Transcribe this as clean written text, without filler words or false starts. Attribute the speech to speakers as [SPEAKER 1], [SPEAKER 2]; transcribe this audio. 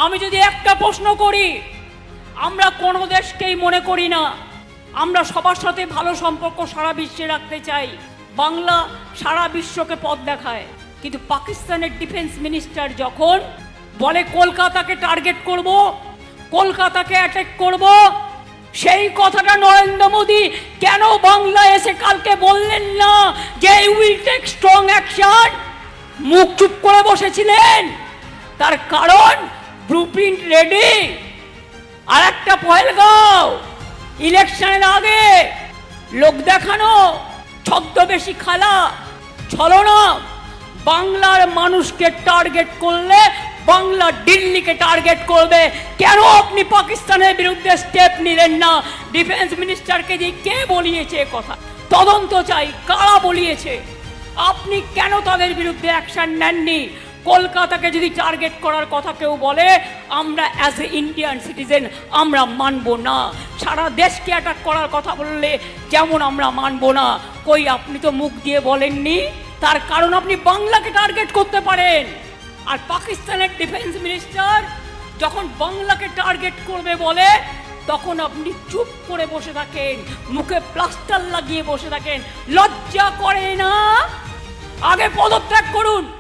[SPEAKER 1] আমি যদি একটা প্রশ্ন করি, আমরা কোনো দেশকেই মনে করি না, আমরা সবার সাথে ভালো সম্পর্ক সারা বিশ্বে রাখতে চাই, বাংলা সারা বিশ্বকে পথ দেখায়। কিন্তু পাকিস্তানের ডিফেন্স মিনিস্টার যখন বলে কলকাতাকে টার্গেট করব, কলকাতাকে অ্যাটাক করব, সেই কথাটা নরেন্দ্র মোদী কেন বাংলায় এসে কালকে বললেন না যে উইল টেক স্ট্রং অ্যাকশন? মুখ চুপ করে বসেছিলেন। তার কারণ ব্লুপ্রিন্ট রেডি। আর একটা পহেলগাঁও ইলেকশনের আগে লোক দেখানো, ছদ্মবেশী খেলা, ছলনা। বাংলার মানুষকে টার্গেট করলে বাংলা দিল্লিকে টার্গেট করবে। কেন আপনি পাকিস্তানের বিরুদ্ধে স্টেপ নিলেন না? ডিফেন্স মিনিস্টারকে দিয়ে কে বলিয়েছে কথা? তদন্ত চাই, কারা বলিয়েছে? আপনি কেন তাদের বিরুদ্ধে অ্যাকশন নেননি? কলকাতাকে যদি টার্গেট করার কথা কেউ বলে, আমরা অ্যাজ এ ইন্ডিয়ান সিটিজেন আমরা মানব না। সারা দেশকে অ্যাটাক করার কথা বললে যেমন আমরা মানব না। কই আপনি তো মুখ দিয়ে বলেননি। তার কারণ আপনি বাংলাকে টার্গেট করতে পারেন। আর পাকিস্তানের ডিফেন্স মিনিস্টার যখন বাংলাকে টার্গেট করবে বলে, তখন আপনি চুপ করে বসে থাকেন, মুখে প্লাস্টার লাগিয়ে বসে থাকেন। লজ্জা করে না? আগে পদত্যাগ করুন।